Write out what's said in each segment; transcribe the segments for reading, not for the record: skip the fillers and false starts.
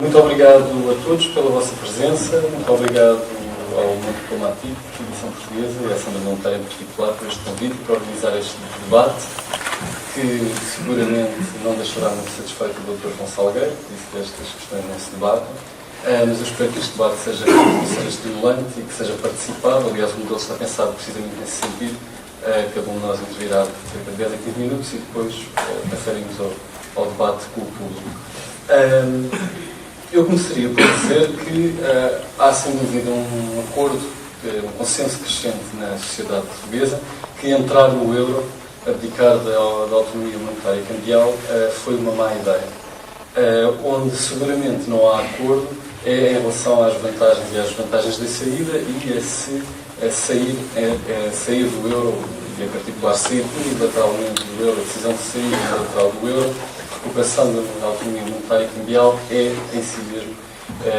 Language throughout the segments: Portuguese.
Muito obrigado a todos pela vossa presença, muito obrigado ao Mundo Diplomático, à Edição Portuguesa e à Assembleia Monetária em particular por este convite e por organizar este debate, que seguramente não deixará muito satisfeito o Dr. João Salgueiro, que disse que estas questões não se debatem, mas eu espero que este debate seja estimulante e que seja participado. Aliás, o modelo está pensado precisamente nesse sentido. Cada um de nós intervirá por cerca de 10 a 15 minutos e depois passaremos ao debate com o público. Eu começaria por dizer que há, sem dúvida, um acordo, um consenso crescente na sociedade portuguesa que entrar no euro, abdicar da autonomia monetária e cambial, foi uma má ideia. Onde seguramente não há acordo é em relação às vantagens e às desvantagens da saída e a sair do euro, e em particular sair unilateralmente do euro, a decisão de sair unilateral do euro, recuperação da autonomia monetária e cambial é, em si mesmo,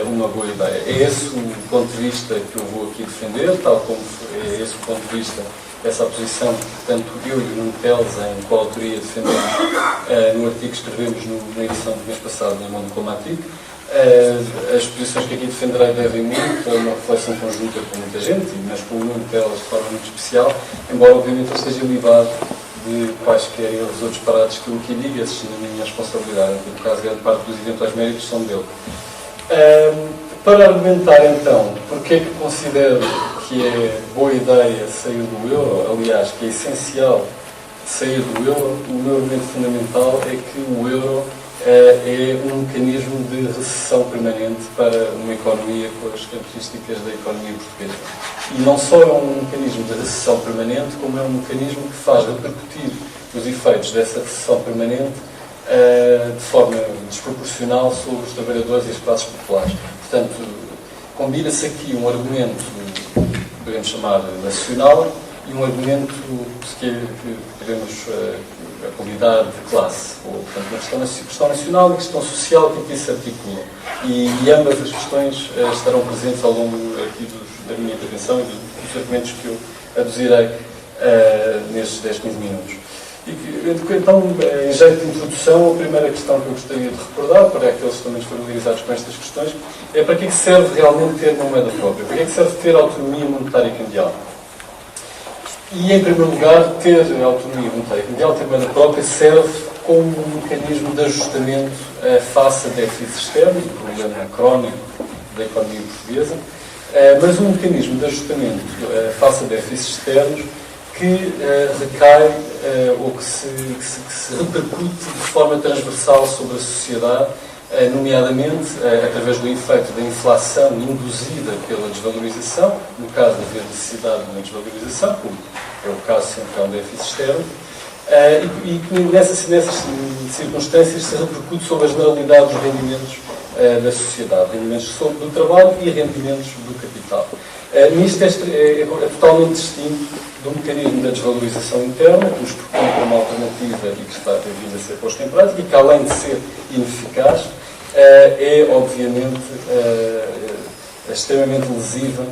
uma boa ideia. É esse o ponto de vista que eu vou aqui defender, tal como é esse o ponto de vista, essa posição que tanto eu e o Nuno Teles, em coautoria, defendemos no artigo que escrevemos na edição do mês passado do Mundo Diplomático. As posições que aqui defenderei devem muito a uma reflexão conjunta com muita gente, mas com o Nuno Teles de forma muito especial, embora obviamente eu esteja livado de quaisquer erros ou disparates que eu aqui digo, esses na minha responsabilidade. No caso, grande parte dos eventuais méritos são dele. Para argumentar, então, porque é que considero que é boa ideia sair do euro, aliás, que é essencial sair do euro, o meu argumento fundamental é que o euro é um mecanismo de recessão permanente para uma economia com as características da economia portuguesa. E não só é um mecanismo de recessão permanente, como é um mecanismo que faz repercutir os efeitos dessa recessão permanente de forma desproporcional sobre os trabalhadores e as classes populares. Portanto, combina-se aqui um argumento, podemos chamar nacional, e um argumento que podemos apelidar de classe, ou, portanto, uma questão nacional e uma questão social que aqui se articulam. E ambas as questões estarão presentes ao longo aqui da minha intervenção e dos argumentos que eu aduzirei nestes 10, 15 minutos. Então, em jeito de introdução, a primeira questão que eu gostaria de recordar, para aqueles que também familiarizados com estas questões, é para que serve realmente ter uma moeda própria? Para que serve ter autonomia monetária e cambial? E, em primeiro lugar, ter autonomia monetária e cambial, ter moeda própria, serve como um mecanismo de ajustamento face a déficits externos, o problema crónico da economia portuguesa, mas um mecanismo de ajustamento face a déficits externos que recai ou que se repercute de forma transversal sobre a sociedade, nomeadamente através do efeito da inflação induzida pela desvalorização, no caso de haver necessidade de uma desvalorização, como é o caso sempre que há um déficit externo, e que nessas circunstâncias se repercute sobre a generalidade dos rendimentos da sociedade, rendimentos do trabalho e rendimentos do capital. Nisto é totalmente distinto do mecanismo da desvalorização interna, que nos propõe como uma alternativa e que está vindo a ser posto em prática, e que, além de ser ineficaz, é, obviamente, extremamente lesiva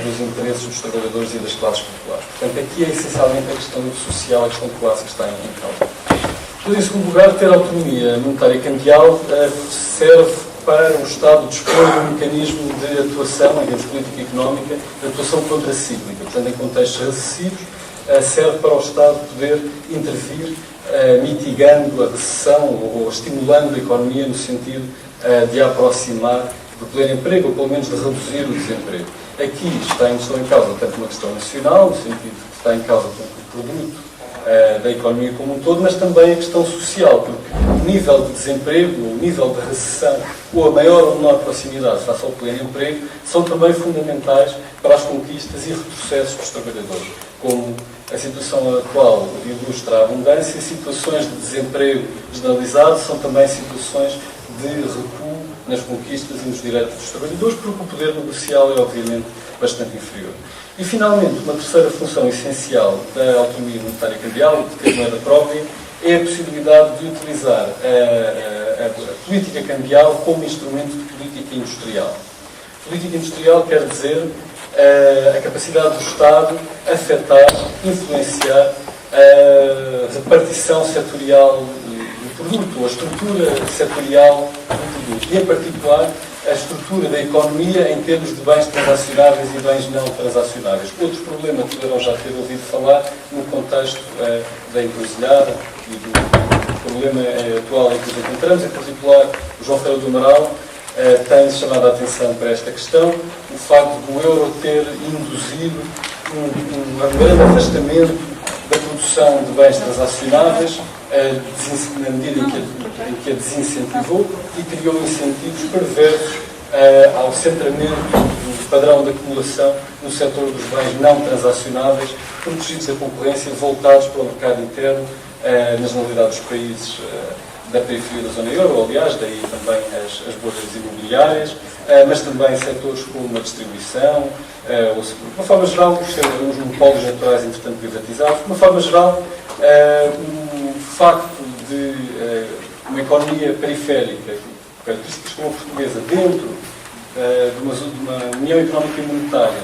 dos interesses dos trabalhadores e das classes populares. Portanto, aqui é essencialmente a questão social, a questão de classe que está em causa. Em segundo lugar, ter autonomia monetária e cambial serve para o Estado dispor de um mecanismo de atuação, em termos de política económica, de atuação contracíclica. Portanto, em contextos recessivos, serve para o Estado poder intervir, mitigando a recessão ou estimulando a economia no sentido de a aproximar do pleno emprego, ou pelo menos de reduzir o desemprego. Aqui estão em causa tanto uma questão nacional, no sentido que está em causa o produto da economia como um todo, mas também a questão social, porque o nível de desemprego, o nível de recessão, ou a maior ou menor proximidade face ao pleno emprego, são também fundamentais para as conquistas e retrocessos dos trabalhadores. Como a situação atual ilustra a abundância, situações de desemprego generalizado são também situações de recuo nas conquistas e nos direitos dos trabalhadores, porque o poder negocial é, obviamente, bastante inferior. E, finalmente, uma terceira função essencial da autonomia monetária e cambial, de ter moeda própria, é a possibilidade de utilizar a política cambial como instrumento de política industrial. Política industrial quer dizer a capacidade do Estado afetar, influenciar a repartição setorial do produto, ou a estrutura setorial do produto, e, em particular, a estrutura da economia em termos de bens transacionáveis e bens não transacionáveis. Outro problema que poderão já ter ouvido falar no contexto da encruzilhada e do problema atual em que nos encontramos, em particular, o João Ferreira do Amaral tem chamado a atenção para esta questão, o facto do euro ter induzido um grande afastamento da produção de bens transacionáveis, na medida em que a desincentivou e criou incentivos perversos ao centramento do padrão de acumulação no setor dos bens não transacionáveis, protegidos da concorrência, voltados para o mercado interno, na generalidade dos países da periferia da zona euro, aliás, daí também as bolhas imobiliárias, mas também setores como a distribuição, de uma forma geral, os monopólios naturais, entretanto, privatizados. De uma forma geral, o facto de uma economia periférica, características como a portuguesa, dentro de uma União Económica e Monetária,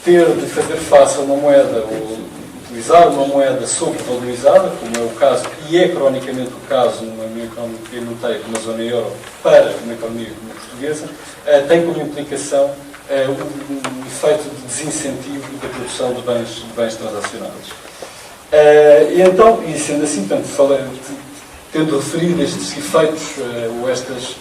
ter de fazer face a uma moeda, ou utilizar uma moeda sobrevalorizada, como é o caso, e é cronicamente o caso numa União Económica e Monetária como a zona euro, para uma economia como a portuguesa, tem como implicação um efeito de desincentivo da produção de bens transacionados. E então, e sendo assim, portanto, tendo referido estes efeitos, ou estas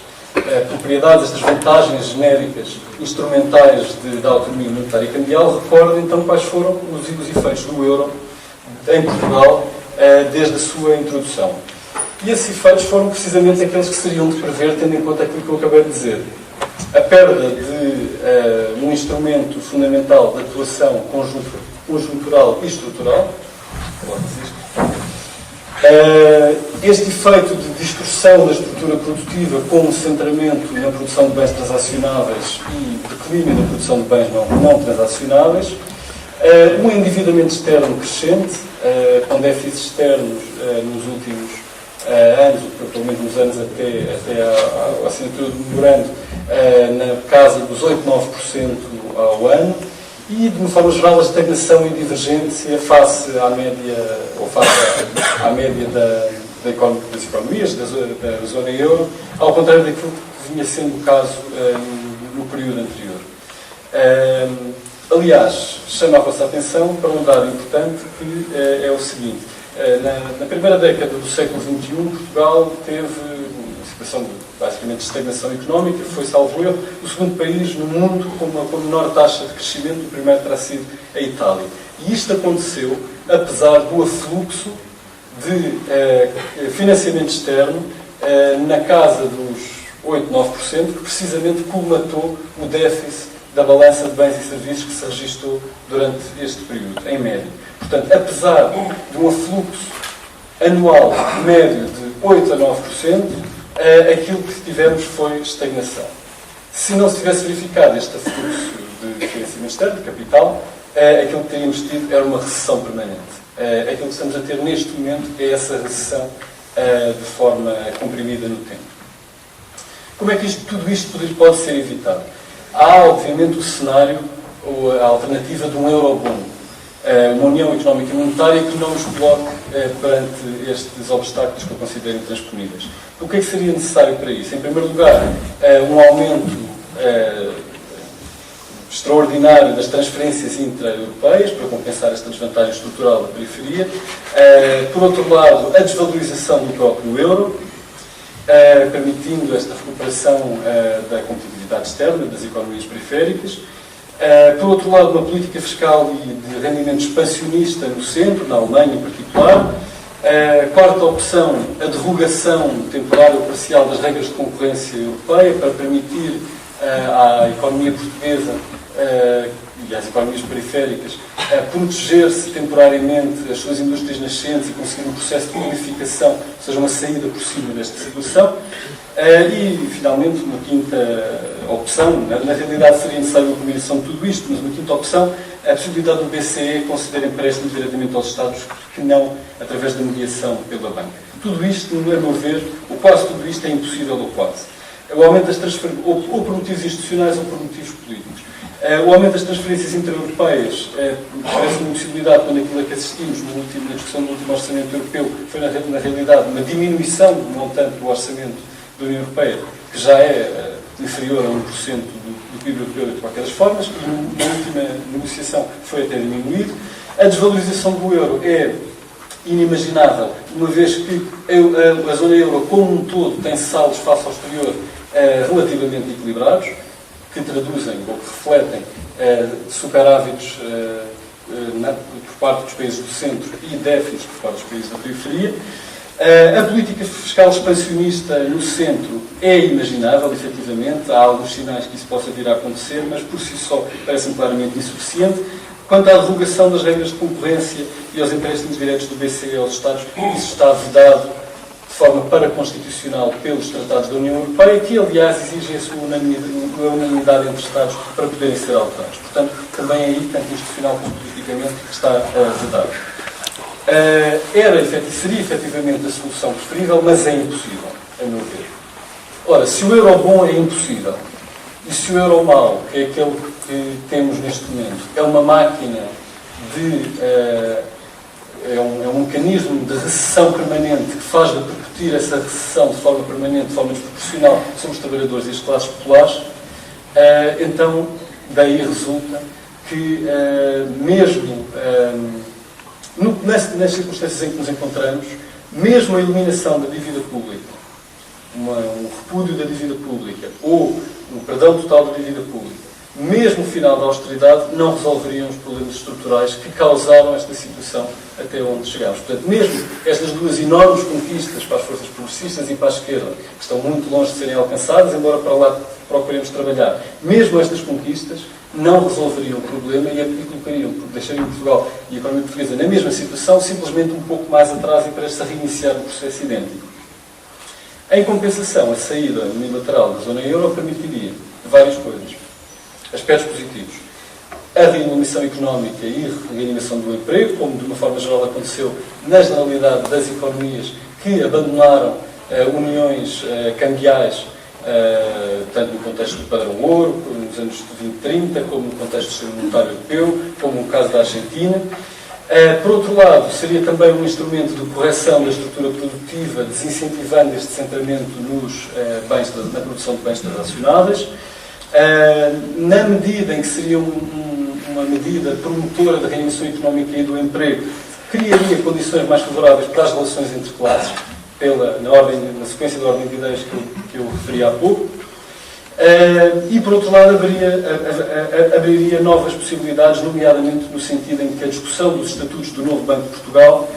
propriedades, estas vantagens genéricas, instrumentais da autonomia monetária e cambial, recordo então quais foram os efeitos do euro em Portugal desde a sua introdução. E esses efeitos foram precisamente aqueles que seriam de prever, tendo em conta aquilo que eu acabei de dizer. A perda de um instrumento fundamental de atuação conjuntural e estrutural, este efeito de distorção da estrutura produtiva com um centramento na produção de bens transacionáveis e declínio da produção de bens não transacionáveis, um endividamento externo crescente, com déficits externos nos últimos anos, pelo menos nos anos até à assinatura do memorando, na casa dos 8-9% ao ano, e, de uma forma geral, a estagnação e divergência face à média, ou face à média das economias da zona euro, ao contrário daquilo que vinha sendo o caso no período anterior. Aliás, chamo a vossa atenção para um dado importante, que é o seguinte. Na primeira década do século XXI, Portugal teve uma situação basicamente de estagnação económica, foi, salvo erro, o segundo país no mundo com a menor taxa de crescimento. O primeiro terá sido a Itália. E isto aconteceu apesar do afluxo de financiamento externo na casa dos 8-9%, que precisamente colmatou o déficit da balança de bens e serviços que se registrou durante este período, em média. Portanto, apesar de um afluxo anual médio de 8 a 9%, aquilo que tivemos foi estagnação. Se não se tivesse verificado este afluxo de financiamento externo, de capital, aquilo que teríamos tido era uma recessão permanente. Aquilo que estamos a ter neste momento é essa recessão de forma comprimida no tempo. Como é que tudo isto pode ser evitado? Há, obviamente, o cenário, ou a alternativa de um eurobond, uma União Económica e Monetária que não nos coloque perante estes obstáculos que eu considero intransponíveis. O que é que seria necessário para isso? Em primeiro lugar, um aumento extraordinário das transferências intra-europeias para compensar esta desvantagem estrutural da periferia. Por outro lado, a desvalorização do próprio euro, permitindo esta recuperação da competitividade externa das economias periféricas. Por outro lado, uma política fiscal e de rendimento expansionista no centro, na Alemanha em particular. Quarta opção, a derrogação temporária ou parcial das regras de concorrência europeia para permitir à economia portuguesa e às economias periféricas proteger-se temporariamente as suas indústrias nascentes e conseguir um processo de unificação, ou seja, uma saída por cima desta situação. E, finalmente, uma quinta opção, na realidade seria necessário uma combinação de tudo isto, mas uma quinta opção, a possibilidade do BCE conceder empréstimos diretamente aos Estados que não através da mediação pela banca. Tudo isto, a meu ver, ou quase tudo isto, é impossível ou quase. o aumento das transferências, ou por motivos institucionais ou por motivos políticos. O aumento das transferências intra-europeias parece uma possibilidade quando aquilo a que assistimos na discussão do último orçamento europeu foi, na realidade, uma diminuição do montante do orçamento da União Europeia, que já é inferior a 1% do PIB europeu de qualquer das formas, e na última negociação foi até diminuído. A desvalorização do euro é inimaginável, uma vez que a zona euro como um todo tem saldos face ao exterior relativamente equilibrados, que traduzem ou que refletem superávitos por parte dos países do centro e déficits por parte dos países da periferia. A política fiscal expansionista no centro é imaginável, efetivamente. Há alguns sinais que isso possa vir a acontecer, mas por si só parece-me claramente insuficiente. Quanto à derrogação das regras de concorrência e aos empréstimos diretos do BCE aos Estados, isso está vedado de forma paraconstitucional pelos tratados da União Europeia, que, aliás, exigem a sua unanimidade entre Estados para poderem ser alterados. Portanto, também aí, tanto institucional como politicamente, está vedado. Seria efetivamente a solução preferível, mas é impossível, a meu ver. Ora, se o euro bom é impossível, e se o euro mau, que é aquele que temos neste momento, é uma máquina é um mecanismo de recessão permanente que faz repercutir essa recessão de forma permanente, de forma desproporcional sobre os trabalhadores e as classes populares, então daí resulta que mesmo nas circunstâncias em que nos encontramos, mesmo a eliminação da dívida pública, um repúdio da dívida pública ou o perdão total da dívida pública, mesmo o final da austeridade, não resolveriam os problemas estruturais que causaram esta situação até onde chegámos. Portanto, mesmo estas duas enormes conquistas para as forças progressistas e para a esquerda, que estão muito longe de serem alcançadas, embora para lá procuremos trabalhar, mesmo estas conquistas não resolveriam o problema e colocariam, deixariam Portugal e a economia portuguesa na mesma situação, simplesmente um pouco mais atrás e para se reiniciar um processo idêntico. Em compensação, a saída unilateral da zona euro permitiria várias coisas. Aspectos positivos. A reanimação económica e a reanimação do emprego, como de uma forma geral aconteceu na generalidade das economias que abandonaram uniões cambiais, tanto no contexto do padrão ouro, nos anos 20 e 30, como no contexto do Sistema Monetário Europeu, como no caso da Argentina. Por outro lado, seria também um instrumento de correção da estrutura produtiva, desincentivando este centramento na produção de bens transacionáveis. Na medida em que seria uma medida promotora da reanimação económica e do emprego, criaria condições mais favoráveis para as relações entre classes, na sequência da ordem de ideias que eu referi há pouco. E, por outro lado, abriria novas possibilidades, nomeadamente no sentido em que a discussão dos estatutos do novo Banco de Portugal,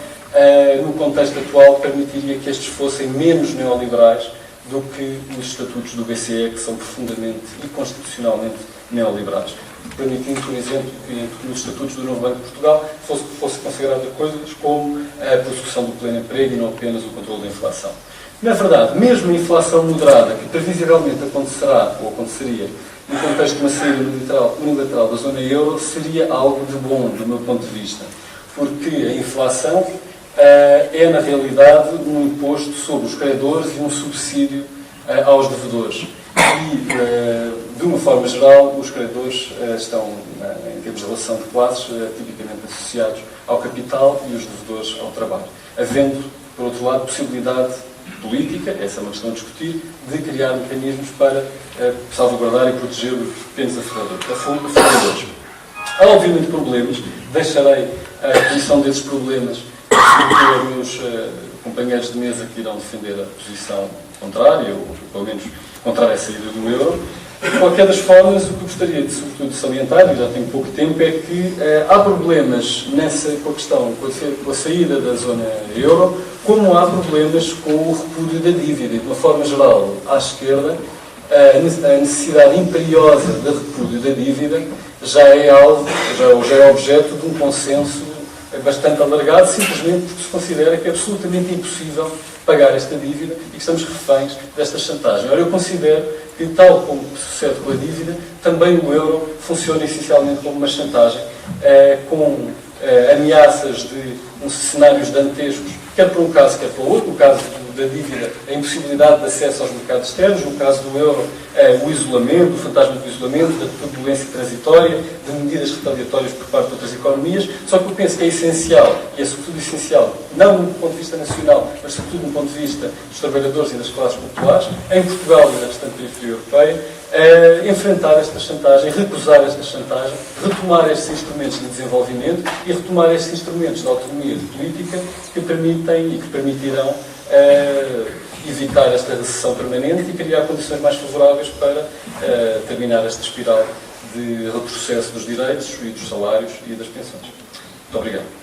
no contexto atual, permitiria que estes fossem menos neoliberais do que os estatutos do BCE, que são profundamente e constitucionalmente neoliberais. Permitindo, por exemplo, que nos estatutos do novo Banco de Portugal fosse considerada coisas como a prossecução do pleno emprego e não apenas o controle da inflação. Na verdade, mesmo a inflação moderada, que previsivelmente acontecerá ou aconteceria no contexto de uma saída unilateral da zona euro, seria algo de bom, do meu ponto de vista, porque a inflação é, na realidade, um imposto sobre os credores e um subsídio aos devedores. E, de uma forma geral, os credores estão, em termos de relação de classes, tipicamente associados ao capital e os devedores ao trabalho. Havendo, por outro lado, possibilidade política, essa é uma questão a discutir, de criar mecanismos para salvaguardar e proteger os pequenos aforradores. Há, obviamente, problemas. Deixarei a definição desses problemas para os meus companheiros de mesa que irão defender a posição contrária, ou pelo menos contrária à saída do euro. De qualquer das formas, o que eu gostaria de, sobretudo, salientar, e já tenho pouco tempo, é que há problemas com a questão, com a saída da zona euro, como há problemas com o repúdio da dívida. E, de uma forma geral, à esquerda, a necessidade imperiosa de repúdio da dívida já é objeto de um consenso bastante alargado, simplesmente porque se considera que é absolutamente impossível pagar esta dívida e que estamos reféns desta chantagem. Ora, eu considero que, tal como sucede com a dívida, também o euro funciona essencialmente como uma chantagem, com ameaças de cenários dantescos, quer para um caso, quer para o outro. No caso da dívida, a impossibilidade de acesso aos mercados externos, no caso do euro, o isolamento, o fantasma do isolamento, da turbulência transitória, de medidas retaliatórias por parte de outras economias. Só que eu penso que é essencial, e é sobretudo essencial, não do ponto de vista nacional, mas sobretudo do ponto de vista dos trabalhadores e das classes populares, em Portugal e na restante periferia europeia, enfrentar esta chantagem, recusar esta chantagem, retomar estes instrumentos de desenvolvimento e retomar estes instrumentos de autonomia de política que permitem e que permitirão evitar esta recessão permanente e criar condições mais favoráveis para terminar esta espiral de retrocesso dos direitos e dos salários e das pensões. Muito obrigado.